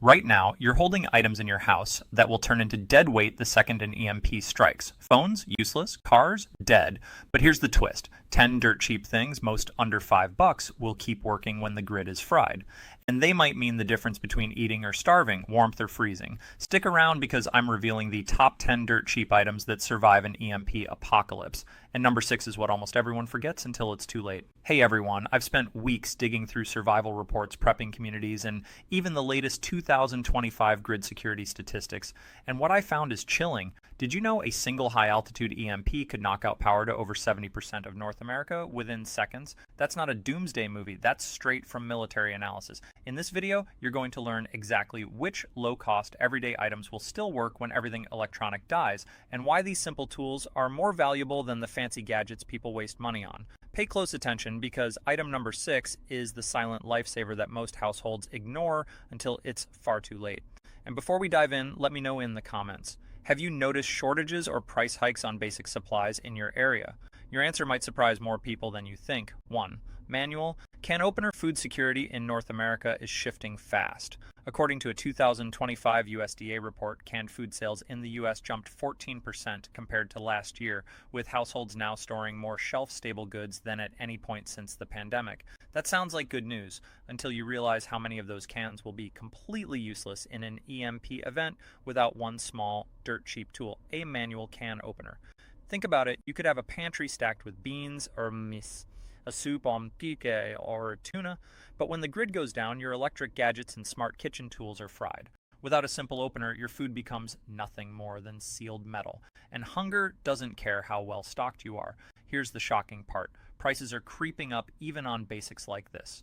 Right now, you're holding items in your house that will turn into dead weight the second an EMP strikes. Phones, useless. Cars, dead. But here's the twist. 10 dirt cheap things, most under $5, will keep working when the grid is fried. And they might mean the difference between eating or starving, warmth or freezing. Stick around because I'm revealing the top 10 dirt cheap items that survive an EMP apocalypse. And number 6 is what almost everyone forgets until it's too late. Hey everyone, I've spent weeks digging through survival reports, prepping communities, and even the latest 2025 grid security statistics. And what I found is chilling. Did you know a single high-altitude EMP could knock out power to over 70% of North America within seconds? That's not a doomsday movie, that's straight from military analysis. In this video, you're going to learn exactly which low-cost everyday items will still work when everything electronic dies, and why these simple tools are more valuable than the fancy gadgets people waste money on. Pay close attention because item number 6 is the silent lifesaver that most households ignore until it's far too late. And before we dive in, let me know in the comments. Have you noticed shortages or price hikes on basic supplies in your area? Your answer might surprise more people than you think. 1. Manual. Can opener food security in North America is shifting fast. According to a 2025 USDA report, canned food sales in the U.S. jumped 14% compared to last year, with households now storing more shelf-stable goods than at any point since the pandemic. That sounds like good news, until you realize how many of those cans will be completely useless in an EMP event without one small, dirt-cheap tool, a manual can opener. Think about it, you could have a pantry stacked with beans or a soup on pique or tuna, but when the grid goes down, your electric gadgets and smart kitchen tools are fried. Without a simple opener, your food becomes nothing more than sealed metal. And hunger doesn't care how well stocked you are. Here's the shocking part. Prices are creeping up even on basics like this.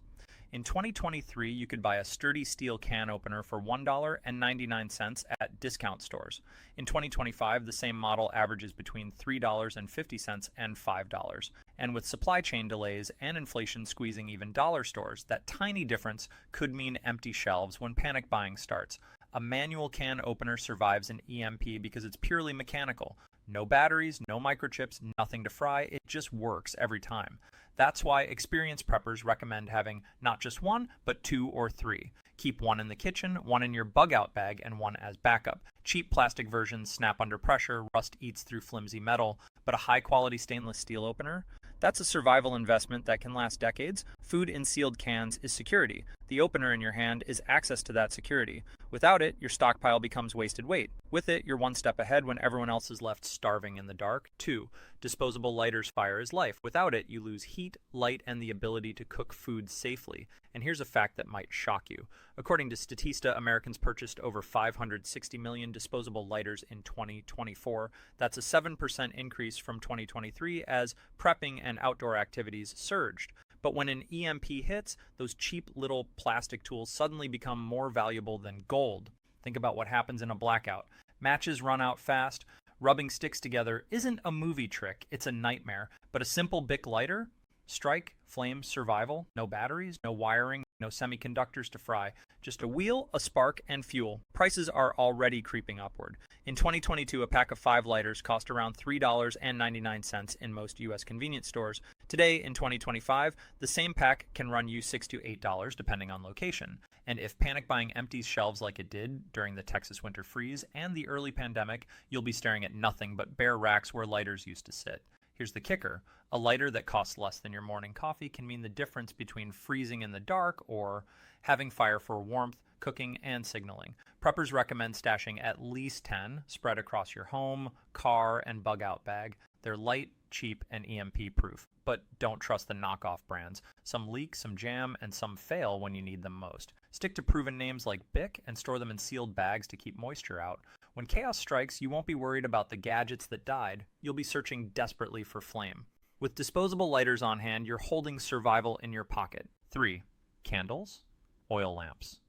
In 2023, you could buy a sturdy steel can opener for $1.99 at discount stores. In 2025, the same model averages between $3.50 and $5. And with supply chain delays and inflation squeezing even dollar stores, that tiny difference could mean empty shelves when panic buying starts. A manual can opener survives an EMP because it's purely mechanical. No batteries, no microchips, nothing to fry, it just works every time. That's why experienced preppers recommend having not just one, but 2 or 3. Keep one in the kitchen, one in your bug-out bag, and one as backup. Cheap plastic versions snap under pressure, rust eats through flimsy metal, but a high-quality stainless steel opener? That's a survival investment that can last decades. Food in sealed cans is security. The opener in your hand is access to that security. Without it, your stockpile becomes wasted weight. With it, you're one step ahead when everyone else is left starving in the dark. 2. Disposable lighters fire is life. Without it, you lose heat, light, and the ability to cook food safely. And here's a fact that might shock you. According to Statista, Americans purchased over 560 million disposable lighters in 2024. That's a 7% increase from 2023 as prepping and outdoor activities surged. But when an EMP hits, those cheap little plastic tools suddenly become more valuable than gold. Think about what happens in a blackout. Matches run out fast. Rubbing sticks together isn't a movie trick, it's a nightmare. But a simple Bic lighter? Strike, flame, survival, no batteries, no wiring, no semiconductors to fry. Just a wheel, a spark, and fuel. Prices are already creeping upward. In 2022, a pack of 5 lighters cost around $3.99 in most U.S. convenience stores. Today, in 2025, the same pack can run you $6 to $8 depending on location. And if panic buying empties shelves like it did during the Texas winter freeze and the early pandemic, you'll be staring at nothing but bare racks where lighters used to sit. Here's the kicker. A lighter that costs less than your morning coffee can mean the difference between freezing in the dark or having fire for warmth, cooking, and signaling. Preppers recommend stashing at least 10 spread across your home, car, and bug-out bag. They're light, cheap, and EMP-proof. But don't trust the knockoff brands. Some leak, some jam, and some fail when you need them most. Stick to proven names like Bic and store them in sealed bags to keep moisture out. When chaos strikes, you won't be worried about the gadgets that died. You'll be searching desperately for flame. With disposable lighters on hand, you're holding survival in your pocket. 3. Candles, oil lamps.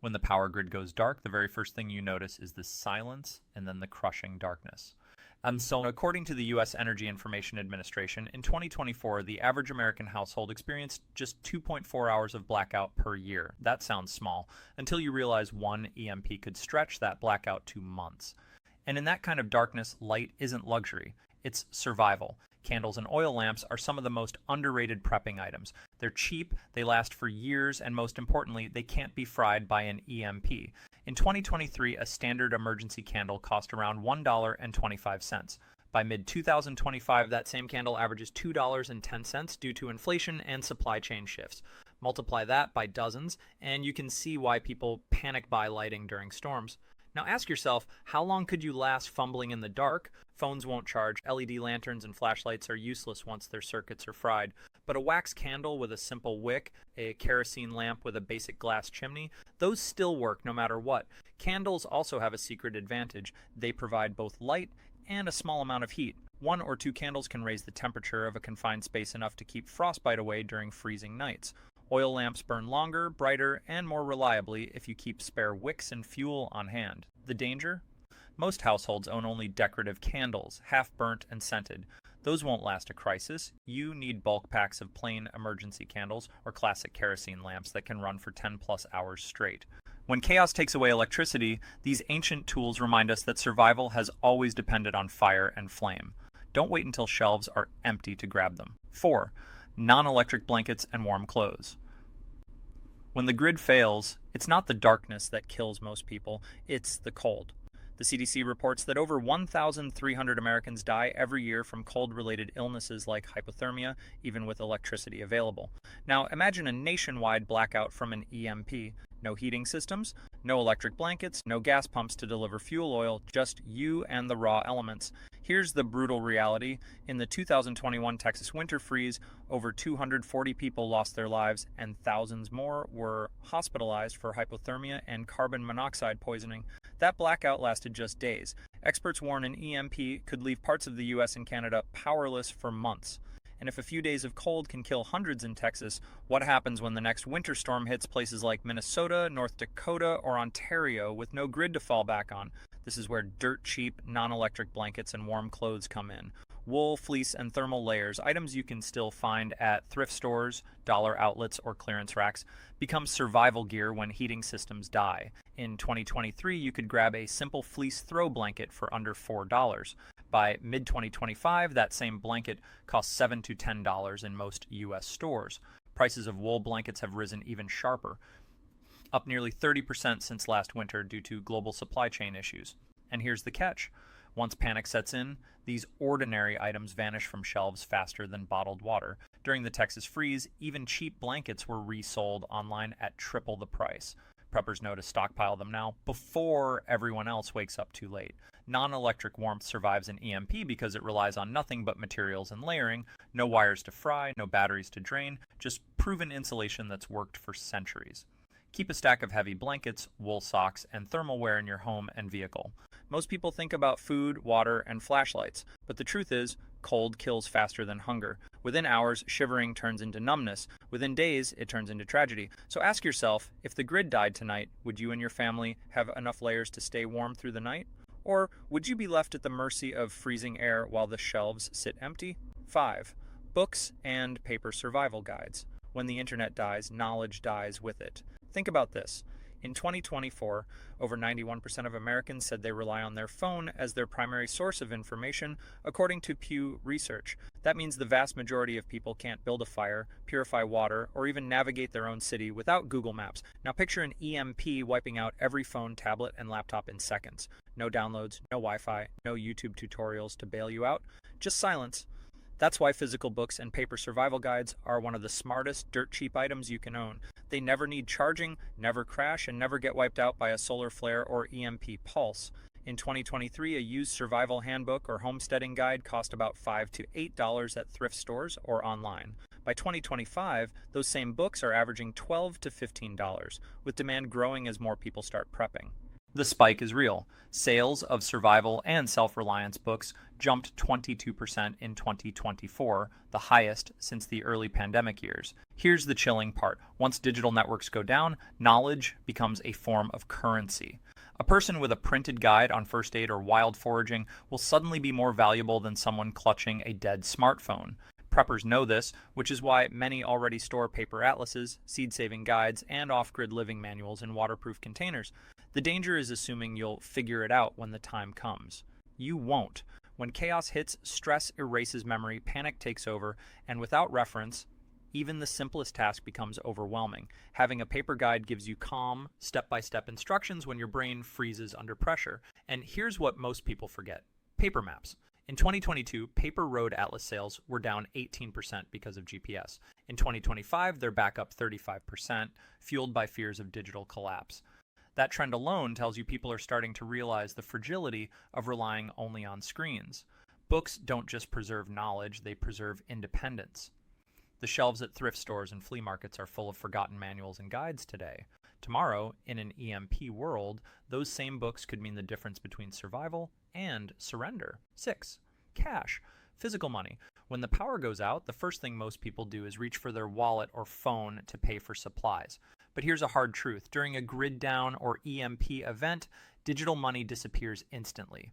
When the power grid goes dark, the very first thing you notice is the silence and then the crushing darkness. So according to the U.S. Energy Information Administration, in 2024, the average American household experienced just 2.4 hours of blackout per year. That sounds small, until you realize one EMP could stretch that blackout to months. And in that kind of darkness, light isn't luxury. It's survival. Candles and oil lamps are some of the most underrated prepping items. They're cheap, they last for years, and most importantly, they can't be fried by an EMP. In 2023, a standard emergency candle cost around $1.25. By mid-2025, that same candle averages $2.10 due to inflation and supply chain shifts. Multiply that by dozens, and you can see why people panic buy lighting during storms. Now ask yourself, how long could you last fumbling in the dark? Phones won't charge, LED lanterns and flashlights are useless once their circuits are fried. But a wax candle with a simple wick, a kerosene lamp with a basic glass chimney, those still work no matter what. Candles also have a secret advantage. They provide both light and a small amount of heat. 1 or 2 candles can raise the temperature of a confined space enough to keep frostbite away during freezing nights. Oil lamps burn longer, brighter, and more reliably if you keep spare wicks and fuel on hand. The danger? Most households own only decorative candles, half-burnt and scented. Those won't last a crisis. You need bulk packs of plain emergency candles or classic kerosene lamps that can run for 10+ hours straight. When chaos takes away electricity, these ancient tools remind us that survival has always depended on fire and flame. Don't wait until shelves are empty to grab them. 4. Non-electric blankets and warm clothes. When the grid fails, it's not the darkness that kills most people, it's the cold. The CDC reports that over 1,300 Americans die every year from cold-related illnesses like hypothermia, even with electricity available. Now, imagine a nationwide blackout from an EMP. No heating systems, no electric blankets, no gas pumps to deliver fuel oil, just you and the raw elements. Here's the brutal reality. In the 2021 Texas winter freeze, over 240 people lost their lives and thousands more were hospitalized for hypothermia and carbon monoxide poisoning. That blackout lasted just days. Experts warn an EMP could leave parts of the US and Canada powerless for months. And if a few days of cold can kill hundreds in Texas, what happens when the next winter storm hits places like Minnesota, North Dakota, or Ontario with no grid to fall back on? This is where dirt-cheap, non-electric blankets and warm clothes come in. Wool, fleece, and thermal layers, items you can still find at thrift stores, dollar outlets, or clearance racks, become survival gear when heating systems die. In 2023, you could grab a simple fleece throw blanket for under $4. By mid-2025, that same blanket costs $7 to $10 in most U.S. stores. Prices of wool blankets have risen even sharper, up nearly 30% since last winter due to global supply chain issues. And here's the catch. Once panic sets in, these ordinary items vanish from shelves faster than bottled water. During the Texas freeze, even cheap blankets were resold online at triple the price. Preppers know to stockpile them now before everyone else wakes up too late. Non-electric warmth survives an EMP because it relies on nothing but materials and layering, no wires to fry, no batteries to drain, just proven insulation that's worked for centuries. Keep a stack of heavy blankets, wool socks, and thermal wear in your home and vehicle. Most people think about food, water, and flashlights, but the truth is, cold kills faster than hunger. Within hours, shivering turns into numbness. Within days, it turns into tragedy. So ask yourself, if the grid died tonight, would you and your family have enough layers to stay warm through the night? Or would you be left at the mercy of freezing air while the shelves sit empty? 5. Books and paper survival guides. When the internet dies, knowledge dies with it. Think about this. In 2024, over 91% of Americans said they rely on their phone as their primary source of information, according to Pew Research. That means the vast majority of people can't build a fire, purify water, or even navigate their own city without Google Maps. Now picture an EMP wiping out every phone, tablet, and laptop in seconds. No downloads, no Wi-Fi, no YouTube tutorials to bail you out, just silence. That's why physical books and paper survival guides are one of the smartest, dirt-cheap items you can own. They never need charging, never crash, and never get wiped out by a solar flare or EMP pulse. In 2023, a used survival handbook or homesteading guide cost about $5 to $8 at thrift stores or online. By 2025, those same books are averaging $12 to $15, with demand growing as more people start prepping. The spike is real. Sales of survival and self-reliance books jumped 22% in 2024, the highest since the early pandemic years. Here's the chilling part. Once digital networks go down, knowledge becomes a form of currency. A person with a printed guide on first aid or wild foraging will suddenly be more valuable than someone clutching a dead smartphone. Preppers know this, which is why many already store paper atlases, seed-saving guides, and off-grid living manuals in waterproof containers. The danger is assuming you'll figure it out when the time comes. You won't. When chaos hits, stress erases memory, panic takes over, and without reference, even the simplest task becomes overwhelming. Having a paper guide gives you calm, step-by-step instructions when your brain freezes under pressure. And here's what most people forget: paper maps. In 2022, paper road atlas sales were down 18% because of GPS. In 2025, they're back up 35%, fueled by fears of digital collapse. That trend alone tells you people are starting to realize the fragility of relying only on screens. Books don't just preserve knowledge, they preserve independence. The shelves at thrift stores and flea markets are full of forgotten manuals and guides today. Tomorrow, in an EMP world, those same books could mean the difference between survival and surrender. 6. Cash. Physical money. When the power goes out, the first thing most people do is reach for their wallet or phone to pay for supplies. But here's a hard truth. During a grid down or EMP event, digital money disappears instantly.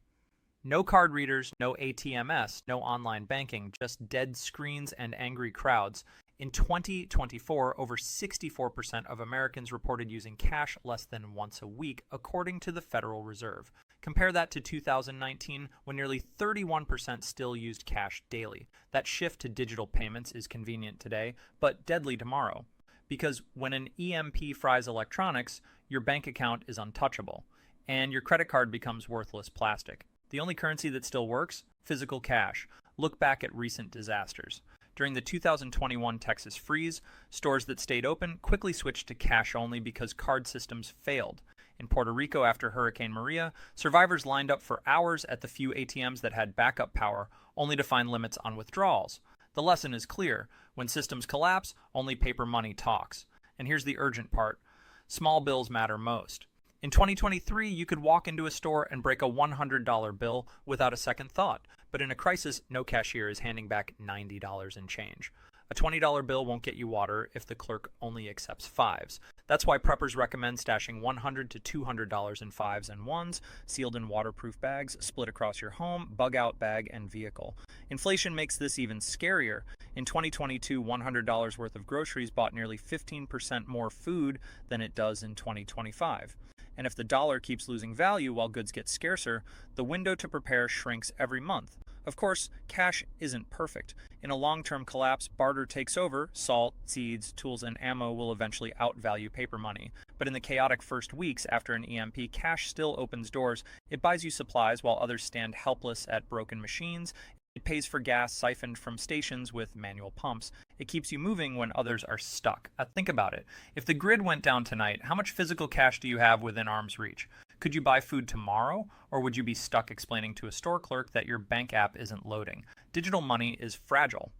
No card readers, no ATMs, no online banking, just dead screens and angry crowds. In 2024, over 64% of Americans reported using cash less than once a week, according to the Federal Reserve. Compare that to 2019, when nearly 31% still used cash daily. That shift to digital payments is convenient today, but deadly tomorrow. Because when an EMP fries electronics, your bank account is untouchable, and your credit card becomes worthless plastic. The only currency that still works? Physical cash. Look back at recent disasters. During the 2021 Texas freeze, stores that stayed open quickly switched to cash only because card systems failed. In Puerto Rico after Hurricane Maria, survivors lined up for hours at the few ATMs that had backup power, only to find limits on withdrawals. The lesson is clear. When systems collapse, only paper money talks. And here's the urgent part. Small bills matter most. In 2023, you could walk into a store and break a $100 bill without a second thought. But in a crisis, no cashier is handing back $90 in change. A $20 bill won't get you water if the clerk only accepts fives. That's why preppers recommend stashing $100 to $200 in fives and ones, sealed in waterproof bags, split across your home, bug-out bag, and vehicle. Inflation makes this even scarier. In 2022, $100 worth of groceries bought nearly 15% more food than it does in 2025. And if the dollar keeps losing value while goods get scarcer, the window to prepare shrinks every month. Of course, cash isn't perfect. In a long-term collapse, barter takes over. Salt, seeds, tools, and ammo will eventually outvalue paper money. But in the chaotic first weeks after an EMP, cash still opens doors. It buys you supplies while others stand helpless at broken machines. It pays for gas siphoned from stations with manual pumps. It keeps you moving when others are stuck. Think about it. If the grid went down tonight, how much physical cash do you have within arm's reach? Could you buy food tomorrow, or would you be stuck explaining to a store clerk that your bank app isn't loading? Digital money is fragile.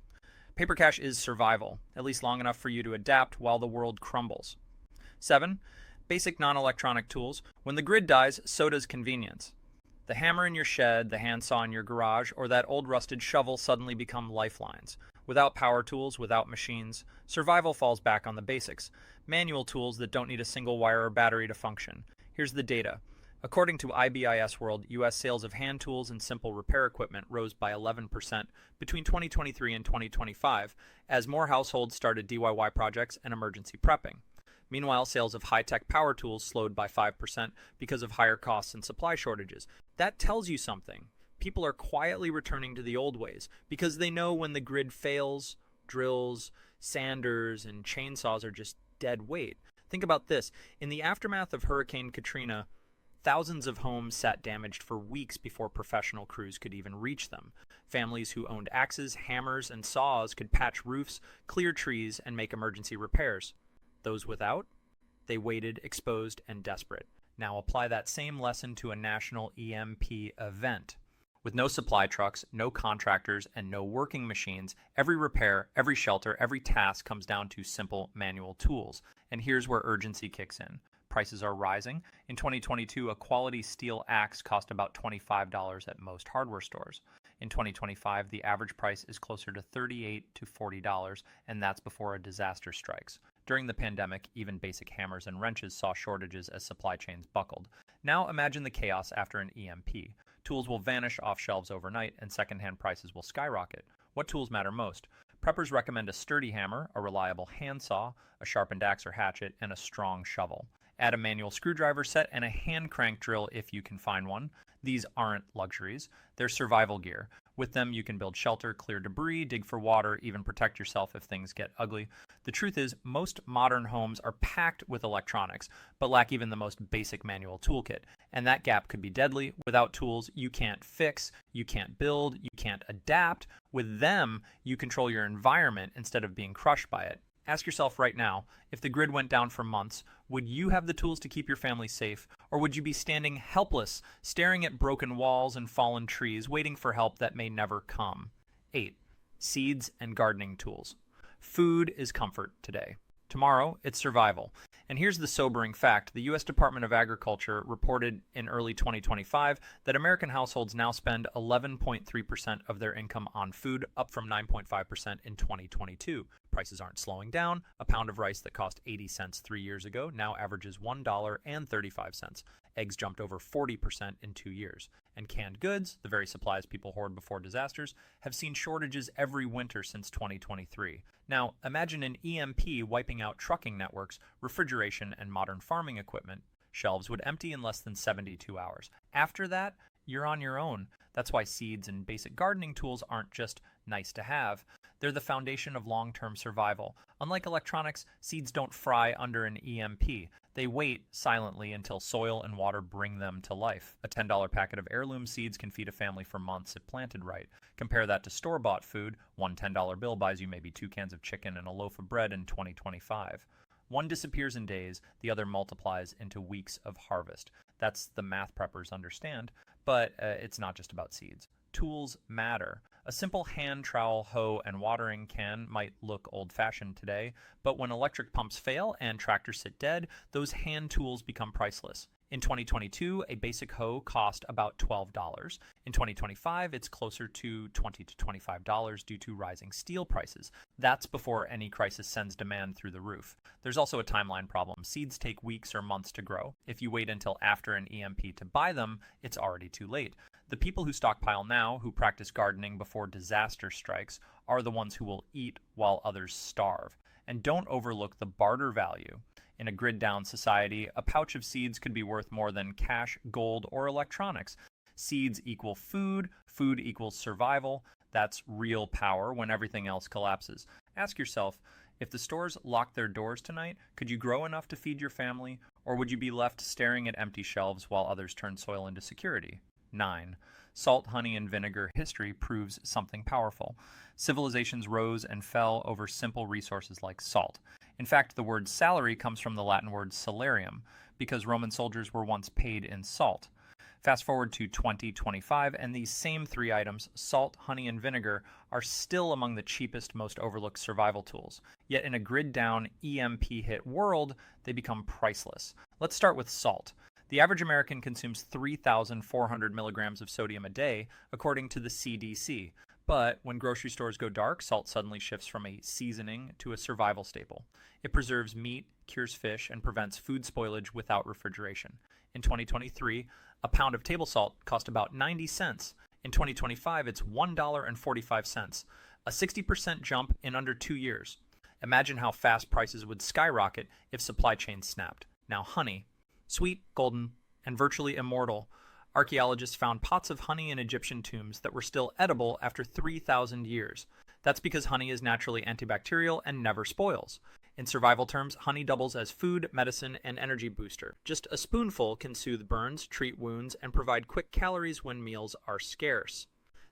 Paper cash is survival, at least long enough for you to adapt while the world crumbles. 7. Basic non-electronic tools. When the grid dies, so does convenience. The hammer in your shed, the handsaw in your garage, or that old rusted shovel suddenly become lifelines. Without power tools, without machines, survival falls back on the basics. Manual tools that don't need a single wire or battery to function. Here's the data. According to IBIS World, U.S. sales of hand tools and simple repair equipment rose by 11% between 2023 and 2025 as more households started DIY projects and emergency prepping. Meanwhile, sales of high-tech power tools slowed by 5% because of higher costs and supply shortages. That tells you something. People are quietly returning to the old ways because they know when the grid fails, drills, sanders, and chainsaws are just dead weight. Think about this. In the aftermath of Hurricane Katrina, thousands of homes sat damaged for weeks before professional crews could even reach them. Families who owned axes, hammers, and saws could patch roofs, clear trees, and make emergency repairs. Those without? They waited, exposed, and desperate. Now apply that same lesson to a national EMP event. With no supply trucks, no contractors, and no working machines, every repair, every shelter, every task comes down to simple manual tools. And here's where urgency kicks in. Prices are rising. In 2022, a quality steel axe cost about $25 at most hardware stores. In 2025, the average price is closer to $38 to $40, and that's before a disaster strikes. During the pandemic, even basic hammers and wrenches saw shortages as supply chains buckled. Now imagine the chaos after an EMP. Tools will vanish off shelves overnight, and secondhand prices will skyrocket. What tools matter most? Preppers recommend a sturdy hammer, a reliable handsaw, a sharpened axe or hatchet, and a strong shovel. Add a manual screwdriver set and a hand crank drill if you can find one. These aren't luxuries, they're survival gear. With them, you can build shelter, clear debris, dig for water, even protect yourself if things get ugly. The truth is, most modern homes are packed with electronics, but lack even the most basic manual toolkit. And that gap could be deadly. Without tools, you can't fix, you can't build, you can't adapt. With them, you control your environment instead of being crushed by it. Ask yourself right now, if the grid went down for months, would you have the tools to keep your family safe? Or would you be standing helpless, staring at broken walls and fallen trees, waiting for help that may never come? 8. Seeds and gardening tools. Food is comfort today. Tomorrow, it's survival. And here's the sobering fact. The U.S. Department of Agriculture reported in early 2025 that American households now spend 11.3% of their income on food, up from 9.5% in 2022. Prices aren't slowing down. A pound of rice that cost 80 cents 3 years ago now averages $1.35. Eggs jumped over 40% in 2 years. And canned goods, the very supplies people hoard before disasters, have seen shortages every winter since 2023. Now, imagine an EMP wiping out trucking networks, refrigeration, and modern farming equipment. Shelves would empty in less than 72 hours. After that, you're on your own. That's why seeds and basic gardening tools aren't just nice to have. They're the foundation of long-term survival. Unlike electronics, seeds don't fry under an EMP. They wait silently until soil and water bring them to life. A $10 packet of heirloom seeds can feed a family for months if planted right. Compare that to store-bought food. One $10 bill buys you maybe 2 cans of chicken and a loaf of bread in 2025. One disappears in days, the other multiplies into weeks of harvest. That's the math preppers understand, but it's not just about seeds. Tools matter. A simple hand trowel, hoe, and watering can might look old-fashioned today, but when electric pumps fail and tractors sit dead, those hand tools become priceless. In 2022, a basic hoe cost about $12. In 2025, it's closer to $20 to $25 due to rising steel prices. That's before any crisis sends demand through the roof. There's also a timeline problem. Seeds take weeks or months to grow. If you wait until after an EMP to buy them, it's already too late. The people who stockpile now, who practice gardening before disaster strikes, are the ones who will eat while others starve. And don't overlook the barter value. In a grid-down society, a pouch of seeds could be worth more than cash, gold, or electronics. Seeds equal food, food equals survival. That's real power when everything else collapses. Ask yourself, if the stores locked their doors tonight, could you grow enough to feed your family, or would you be left staring at empty shelves while others turn soil into security? 9. Salt, honey, and vinegar history proves something powerful. Civilizations rose and fell over simple resources like salt. In fact, the word salary comes from the Latin word salarium, because Roman soldiers were once paid in salt. Fast forward to 2025, and these same 3 items, salt, honey, and vinegar, are still among the cheapest, most overlooked survival tools. Yet in a grid-down, EMP-hit world, they become priceless. Let's start with salt. The average American consumes 3,400 milligrams of sodium a day, according to the CDC. But when grocery stores go dark, salt suddenly shifts from a seasoning to a survival staple. It preserves meat, cures fish, and prevents food spoilage without refrigeration. In 2023, a pound of table salt cost about 90 cents. In 2025, it's $1.45, a 60% jump in under 2 years. Imagine how fast prices would skyrocket if supply chains snapped. Now honey. Sweet, golden, and virtually immortal, archaeologists found pots of honey in Egyptian tombs that were still edible after 3,000 years. That's because honey is naturally antibacterial and never spoils. In survival terms, honey doubles as food, medicine, and energy booster. Just a spoonful can soothe burns, treat wounds, and provide quick calories when meals are scarce.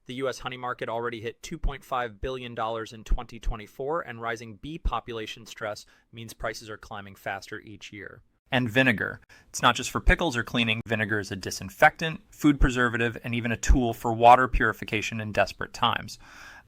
The U.S. honey market already hit $2.5 billion in 2024, and rising bee population stress means prices are climbing faster each year. And vinegar. It's not just for pickles or cleaning. Vinegar is a disinfectant, food preservative, and even a tool for water purification in desperate times.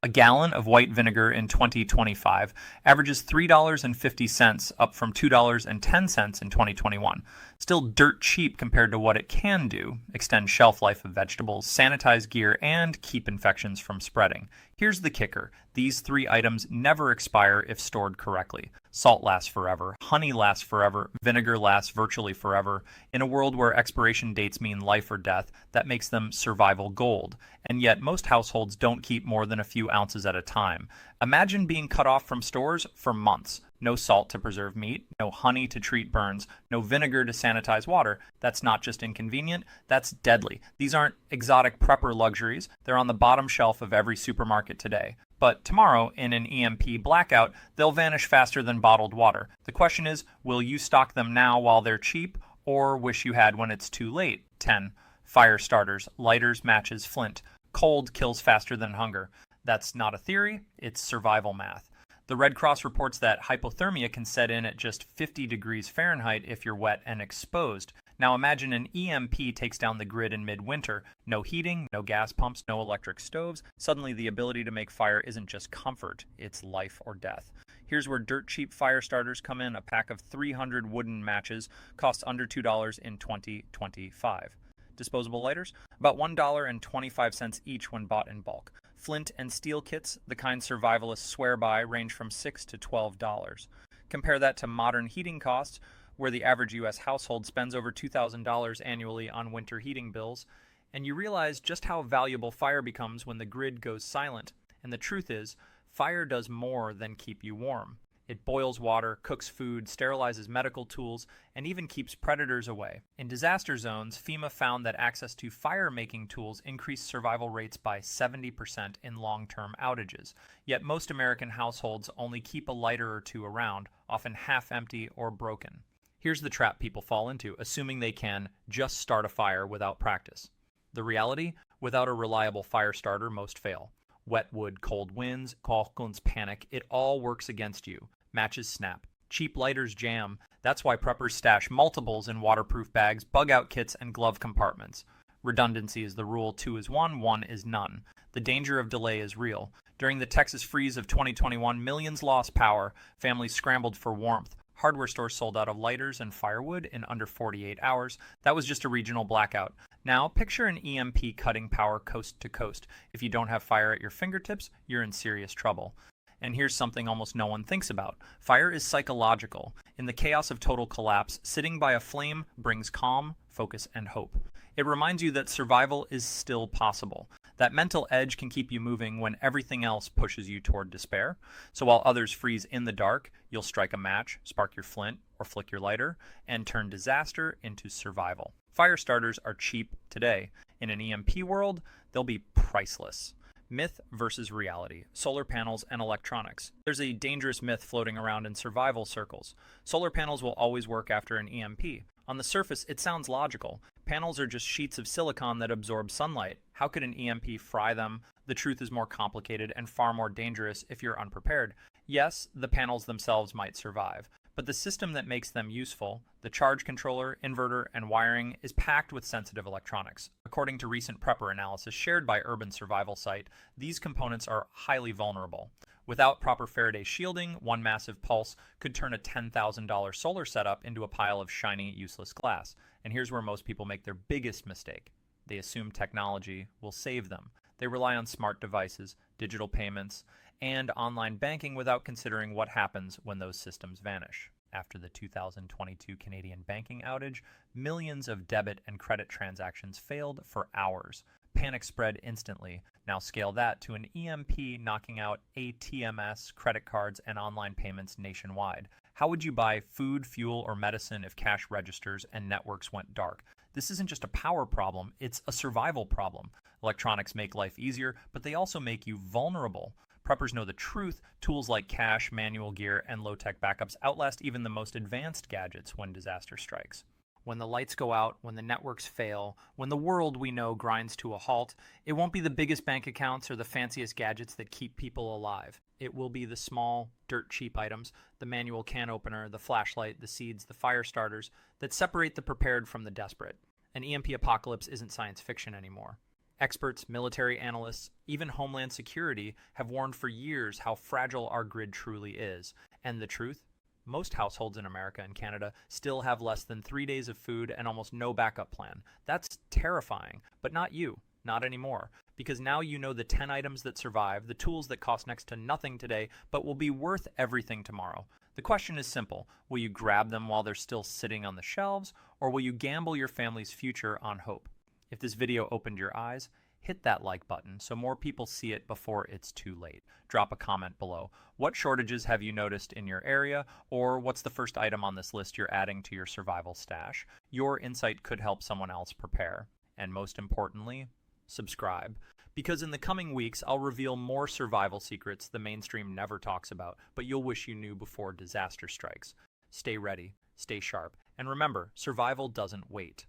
A gallon of white vinegar in 2025 averages $3.50, up from $2.10 in 2021. Still dirt cheap compared to what it can do: extend shelf life of vegetables, sanitize gear, and keep infections from spreading. Here's the kicker. These 3 items never expire if stored correctly. Salt lasts forever, honey lasts forever, vinegar lasts virtually forever. In a world where expiration dates mean life or death, that makes them survival gold. And yet most households don't keep more than a few ounces at a time. Imagine being cut off from stores for months. No salt to preserve meat, no honey to treat burns, no vinegar to sanitize water. That's not just inconvenient, that's deadly. These aren't exotic prepper luxuries, they're on the bottom shelf of every supermarket today. But tomorrow, in an EMP blackout, they'll vanish faster than bottled water. The question is, will you stock them now while they're cheap, or wish you had when it's too late? 10. Fire starters, lighters, matches, flint. Cold kills faster than hunger. That's not a theory, it's survival math. The Red Cross reports that hypothermia can set in at just 50 degrees Fahrenheit if you're wet and exposed. Now imagine an EMP takes down the grid in midwinter. No heating, no gas pumps, no electric stoves. Suddenly the ability to make fire isn't just comfort, it's life or death. Here's where dirt cheap fire starters come in. A pack of 300 wooden matches costs under $2 in 2025. Disposable lighters, about $1.25 each when bought in bulk. Flint and steel kits, the kind survivalists swear by, range from $6 to $12. Compare that to modern heating costs, where the average U.S. household spends over $2,000 annually on winter heating bills, and you realize just how valuable fire becomes when the grid goes silent. And the truth is, fire does more than keep you warm. It boils water, cooks food, sterilizes medical tools, and even keeps predators away. In disaster zones, FEMA found that access to fire-making tools increased survival rates by 70% in long-term outages. Yet most American households only keep a lighter or two around, often half empty or broken. Here's the trap people fall into, assuming they can just start a fire without practice. The reality? Without a reliable fire starter, most fail. Wet wood, cold winds, Falklands panic, it all works against you. Matches snap. Cheap lighters jam. That's why preppers stash multiples in waterproof bags, bug-out kits, and glove compartments. Redundancy is the rule. 2 is 1, 1 is none. The danger of delay is real. During the Texas freeze of 2021, millions lost power. Families scrambled for warmth. Hardware stores sold out of lighters and firewood in under 48 hours. That was just a regional blackout. Now, picture an EMP cutting power coast to coast. If you don't have fire at your fingertips, you're in serious trouble. And here's something almost no one thinks about. Fire is psychological. In the chaos of total collapse, sitting by a flame brings calm, focus, and hope. It reminds you that survival is still possible. That mental edge can keep you moving when everything else pushes you toward despair. So while others freeze in the dark, you'll strike a match, spark your flint, or flick your lighter, and turn disaster into survival. Fire starters are cheap today. In an EMP world, they'll be priceless. Myth versus reality. Solar panels and electronics. There's a dangerous myth floating around in survival circles. Solar panels will always work after an EMP. On the surface, it sounds logical. Panels are just sheets of silicon that absorb sunlight. How could an EMP fry them? The truth is more complicated and far more dangerous if you're unprepared. Yes, the panels themselves might survive, but the system that makes them useful, the charge controller, inverter, and wiring, is packed with sensitive electronics. According to recent prepper analysis shared by Urban Survival Site, these components are highly vulnerable. Without proper Faraday shielding, one massive pulse could turn a $10,000 solar setup into a pile of shiny, useless glass. And here's where most people make their biggest mistake. They assume technology will save them. They rely on smart devices, digital payments, and online banking without considering what happens when those systems vanish. After the 2022 Canadian banking outage, millions of debit and credit transactions failed for hours. Panic spread instantly. Now scale that to an EMP knocking out ATMs, credit cards, and online payments nationwide. How would you buy food, fuel, or medicine if cash registers and networks went dark? This isn't just a power problem, it's a survival problem. Electronics make life easier, but they also make you vulnerable. Preppers know the truth. Tools like cash, manual gear, and low-tech backups outlast even the most advanced gadgets when disaster strikes. When the lights go out, when the networks fail, when the world we know grinds to a halt, it won't be the biggest bank accounts or the fanciest gadgets that keep people alive. It will be the small, dirt-cheap items, the manual can opener, the flashlight, the seeds, the fire starters, that separate the prepared from the desperate. An EMP apocalypse isn't science fiction anymore. Experts, military analysts, even Homeland Security have warned for years how fragile our grid truly is. And the truth? Most households in America and Canada still have less than 3 days of food and almost no backup plan. That's terrifying, but not you, not anymore, because now you know the 10 items that survive, the tools that cost next to nothing today, but will be worth everything tomorrow. The question is simple. Will you grab them while they're still sitting on the shelves, or will you gamble your family's future on hope? If this video opened your eyes, hit that like button so more people see it before it's too late. Drop a comment below. What shortages have you noticed in your area, or what's the first item on this list you're adding to your survival stash? Your insight could help someone else prepare. And most importantly, subscribe. Because in the coming weeks, I'll reveal more survival secrets the mainstream never talks about, but you'll wish you knew before disaster strikes. Stay ready, stay sharp, and remember, survival doesn't wait.